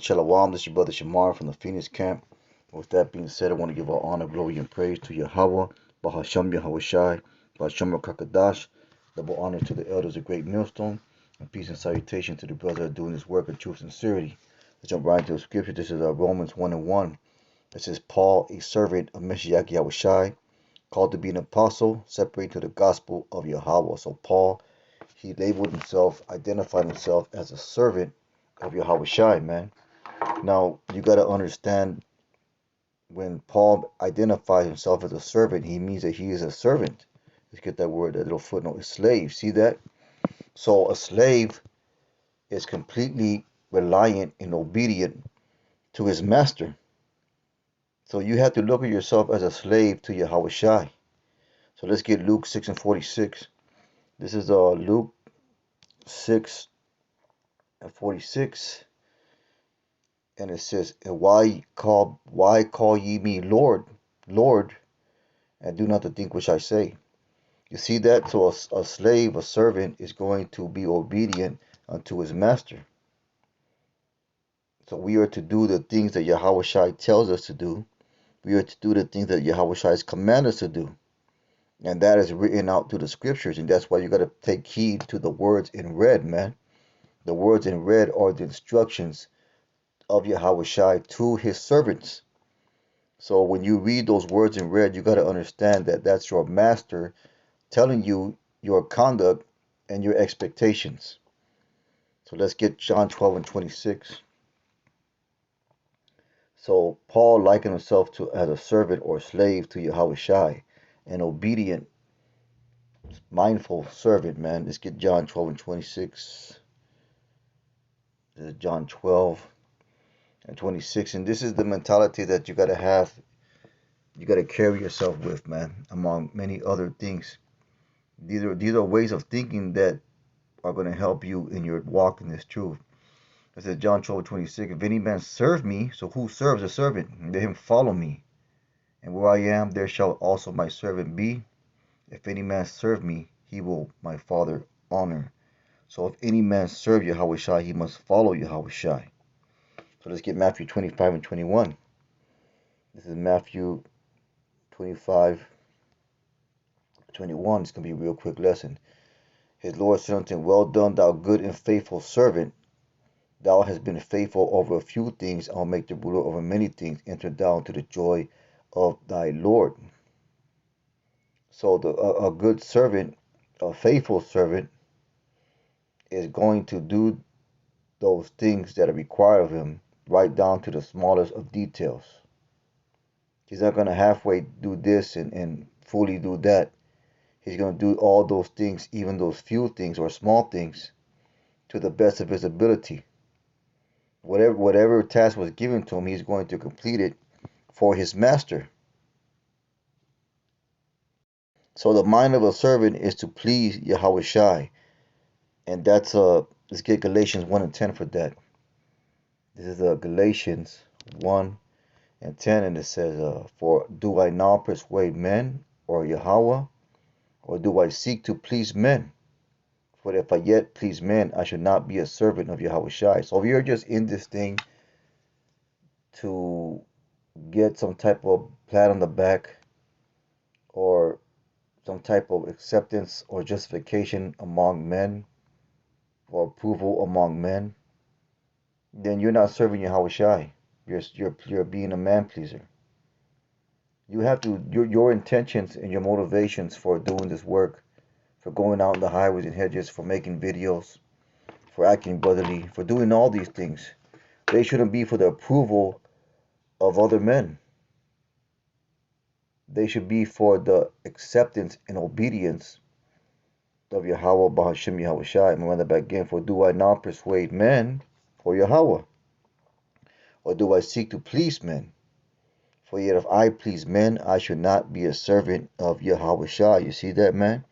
Shalom, this is your brother Shamar from the Phoenix camp. With that being said, I want to give all honor, glory, and praise to Yahweh, Bahasham Yahweh Shai, Bahasham Kakadash. Double honor to the elders of Great Millstone, and peace and salutation to the brother doing this work of truth and sincerity. Let's jump right into the scripture. This is Romans 1 and 1. It says, Paul, a servant of Mashiach Yahweh Shai, called to be an apostle, separated to the gospel of Yahweh. So Paul, he labeled himself, identified himself as a servant of Yahweh Shai, man. Now, you got to understand when Paul identifies himself as a servant, he means that he is a servant. Let's get that word, that little footnote, a slave. See that? So, a slave is completely reliant and obedient to his master. So, you have to look at yourself as a slave to Yahweh Shai. So, let's get Luke 6 and 46. This is Luke 6 and 46. And it says, and why call ye me Lord, Lord, and do not the thing which I say? You see that? So a slave, a servant, is going to be obedient unto his master. So we are to do the things that Yahweh Shai tells us to do. We are to do the things that Yahweh Shai has commanded us to do. And that is written out through the scriptures. And that's why you got to take heed to the words in red, man. The words in red are the instructions of Yahweh Shai to his servants. So when you read those words in red, you got to understand that that's your master telling you your conduct and your expectations. So let's get John 12 and 26. So Paul likened himself to as a servant or slave to Yahweh Shai, an obedient, mindful servant, man. Let's get John 12 and 26. This is John 12 and 26. And this is the mentality that you got to have, you got to carry yourself with, man, among many other things. These are ways of thinking that are going to help you in your walk in this truth. It says John 12:26, if any man serve me, so who serves a servant? Let him follow me. And where I am, there shall also my servant be. If any man serve me, he will my Father honor. So if any man serve Yahweh Shai, he must follow Yahweh Shai. So let's get Matthew 25 and 21. This is Matthew 25, 21. It's going to be a real quick lesson. His Lord said unto him, well done, thou good and faithful servant. Thou hast been faithful over a few things, I will make thee ruler over many things. Enter thou into the joy of thy Lord. So a good servant, a faithful servant, is going to do those things that are required of him, right down to the smallest of details. He's not going to halfway do this and fully do that. He's going to do all those things, even those few things or small things, to the best of his ability. Whatever task was given to him, he's going to complete it for his master. So the mind of a servant is to please Yahweh Shai. And that's let's get Galatians 1 and 10 for that. This is Galatians 1 and 10, and it says, for do I now persuade men or Yahweh, or do I seek to please men? For if I yet please men, I should not be a servant of Yahweh Shai. So if you're just in this thing to get some type of pat on the back or some type of acceptance or justification among men or approval among men, then you're not serving Yahweh Shai. You're being a man pleaser. You have to your intentions and your motivations for doing this work, for going out in the highways and hedges, for making videos, for acting brotherly, for doing all these things. They shouldn't be for the approval of other men. They should be for the acceptance and obedience of Yahweh Bahashim Yahweh Shai. I'm going to run that back again. For do I now persuade men or Yahweh? Or do I seek to please men? For yet if I please men, I should not be a servant of Yahweh Shai. You see that, man?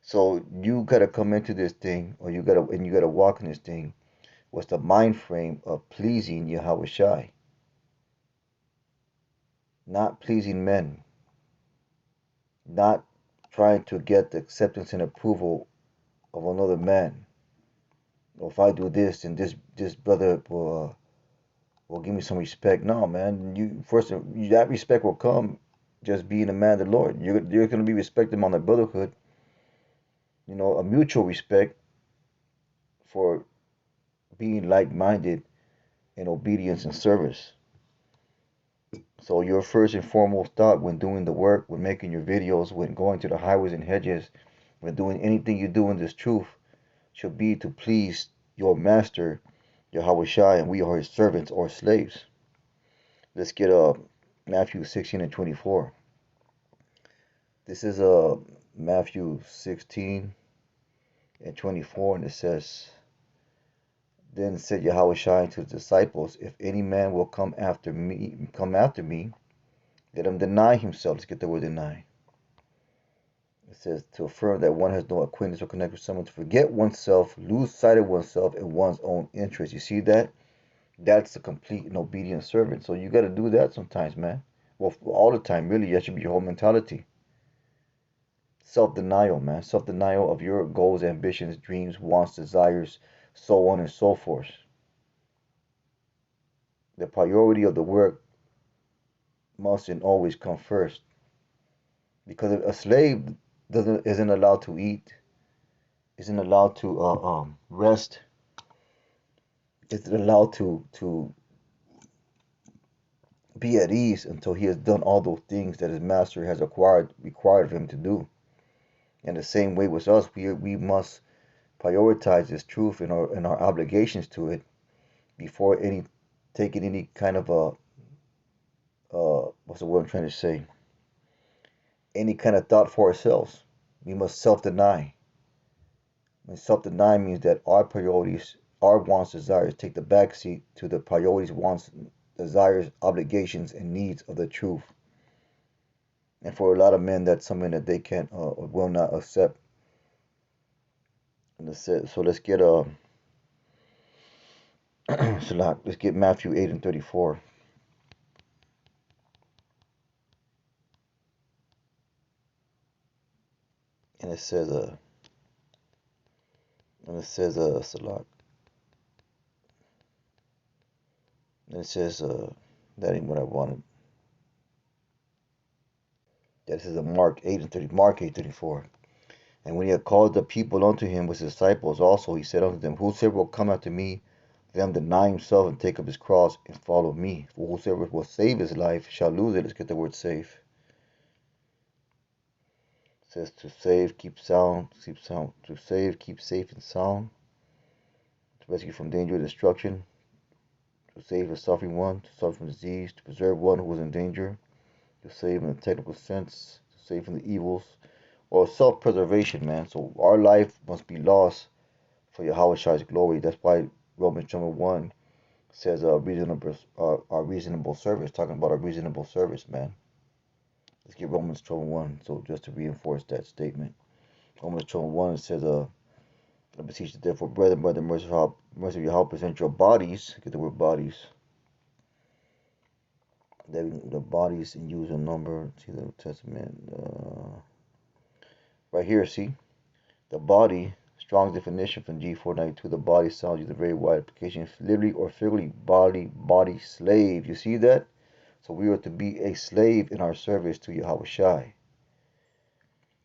So you gotta come into this thing, or you gotta walk in this thing with the mind frame of pleasing Yahweh Shai, not pleasing men, not trying to get the acceptance and approval of another man. Or if I do this, then this brother will Well, give me some respect. No, man. You first, that respect will come just being a man of the Lord. You're going to be respected on the brotherhood. You know, a mutual respect for being like-minded in obedience and service. So your first and foremost thought when doing the work, when making your videos, when going to the highways and hedges, when doing anything you do in this truth, should be to please your master, Yahweh Shai, and we are his servants or slaves. Let's get Matthew 16 and 24. This is Matthew 16 and 24, and it says, Then said Yahweh Shai to his disciples, If any man will come after me, let him deny himself. Let's get the word deny. It says to affirm that one has no acquaintance or connection with someone, to forget oneself, lose sight of oneself and one's own interest. You see that? That's a complete and obedient servant. So you got to do that sometimes, man. Well, all the time, really. That should be your whole mentality. Self-denial, man. Self-denial of your goals, ambitions, dreams, wants, desires, so on and so forth. The priority of the work must and always come first. Because a slave isn't allowed to eat, isn't allowed to rest, isn't allowed to be at ease until he has done all those things that his master has required of him to do. And the same way with us, we must prioritize this truth and our obligations to it before taking any kind of what's the word I'm trying to say? Any kind of thought for ourselves. We must self-deny. And self-deny means that our priorities, our wants, desires take the backseat to the priorities, wants, desires, obligations, and needs of the truth. And for a lot of men, that's something that they can't or will not accept. And so let's get let's get Matthew 8 and 34. And it says Salak. And it says that ain't what I wanted. That is Mark 8 and 30. Mark 8:34. And when he had called the people unto him with his disciples also, he said unto them, Whosoever will come after me, let him deny himself and take up his cross and follow me. For whosoever will save his life shall lose it. Let's get the word save. It says to save, keep sound, to save, keep safe and sound, to rescue from danger and destruction, to save a suffering one, to suffer from disease, to preserve one who was in danger, to save in a technical sense, to save from the evils, or self-preservation, man. So our life must be lost for Yahweh Shai's glory. That's why Romans chapter 1 says our reasonable service, talking about our reasonable service, man. Let's get Romans chapter 1, so just to reinforce that statement. Romans chapter 1 says, I beseech you therefore, brethren, by the mercy of Yahweh, present your bodies, get the word bodies, the bodies in use and number, see the New Testament, right here, see, the body, Strong's definition from G492, the body sounds use a very wide application, literally or figuratively, body, slave, you see that? So we are to be a slave in our service to Yahweh Shai.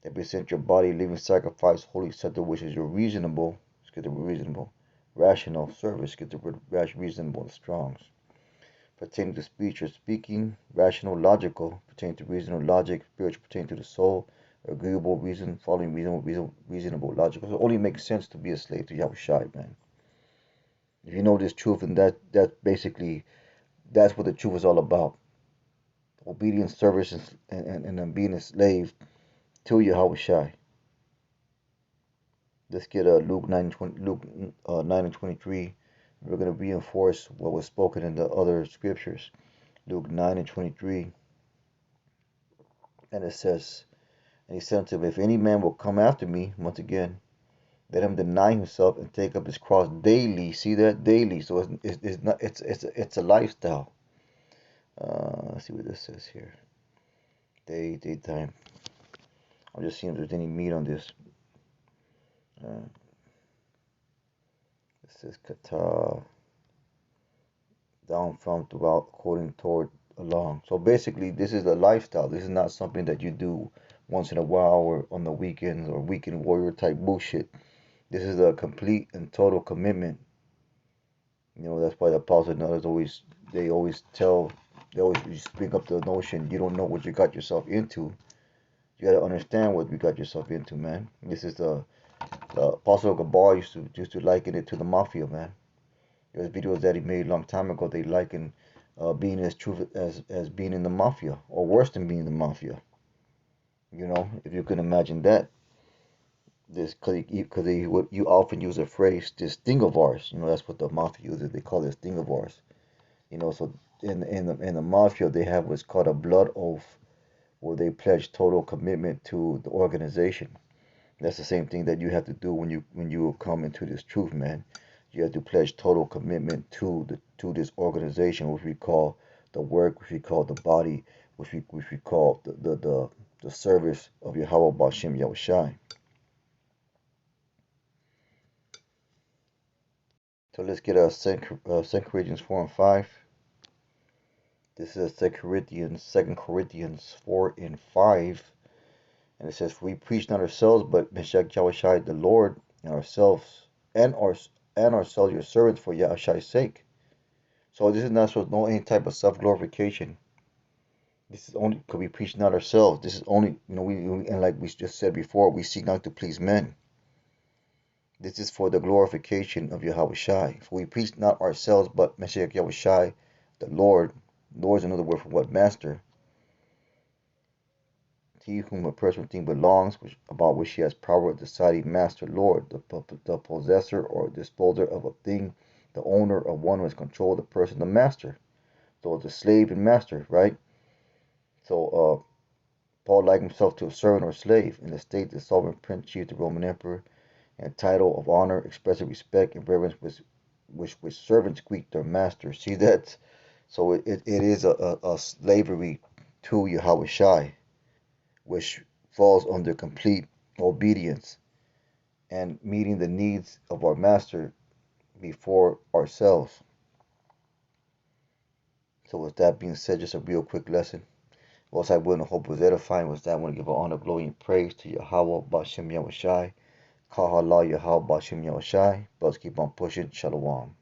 That present your body living sacrifice, holy acceptable, which is your reasonable, let's get the word reasonable, rational service, get the word reasonable, the Strong's. Pertaining to speech or speaking, rational, logical, pertaining to reason or logic, spiritual, pertaining to the soul, agreeable, reason, following reasonable, logical. So it only makes sense to be a slave to Yahweh Shai, man. If you know this truth, and that basically, that's what the truth is all about. Obedience, service, and being a slave to Yahweh Shai. Let's get Luke 9 and 23. We're going to reinforce what was spoken in the other scriptures. Luke 9 and 23. And it says, And he said unto him, If any man will come after me, once again, let him deny himself and take up his cross daily. See that? Daily. So it's a lifestyle. Let's see what this says here. Daytime. I'm just seeing if there's any meat on this. It says kata. down from throughout according toward along. So basically, this is a lifestyle. This is not something that you do once in a while or on the weekends or weekend warrior type bullshit. This is a complete and total commitment. That's why the apostles and others they always bring up the notion you don't know what you got yourself into. You got to understand what you got yourself into, man. This is the apostle Gabar used to liken it to the mafia, man. There's videos that he made a long time ago. They liken being as true as being in the mafia, or worse than being in the mafia. If you can imagine that, this because you often use a phrase, this thing of ours. That's what the mafia uses. They call this thing of ours. So in the mafia, they have what's called a blood oath, where they pledge total commitment to the organization. That's the same thing that you have to do when you come into this truth, man. You have to pledge total commitment to this organization, which we call the work, which we call the body, which we call the service of Yahweh Bashem Yahushai. So let's get our 2 Corinthians 4 and 5. This is 2 Corinthians 4 and 5. And it says, "For we preach not ourselves, but Meshach Yahushai the Lord, and ourselves, and ourselves your servants for Yahushai's sake." So this is not supposed to know any type of self-glorification. This is only because we preach not ourselves. This is only, and like we just said before, we seek not to please men. This is for the glorification of Yahushai. For we preach not ourselves, but Meshach Yahushai the Lord. Lord is another word for what? Master. He whom a personal thing belongs, about which he has power of deciding, master, lord, the possessor or disposer of a thing, the owner of one who has control of the person, the master. So it's a slave and master, right? So Paul likened himself to a servant or slave in the state the sovereign prince, chief, the Roman emperor, and title of honor, expressive respect and reverence which servants greet their master. See that? So it is a slavery to Yahweh Shai, which falls under complete obedience and meeting the needs of our master before ourselves. So with that being said, just a real quick lesson. What I will and hope was edifying was that I want to give honor, glory, and praise to Yahweh Bashem Yahushai. Kahala Yahweh Bashem Yahushai. Let's keep on pushing. Shalom.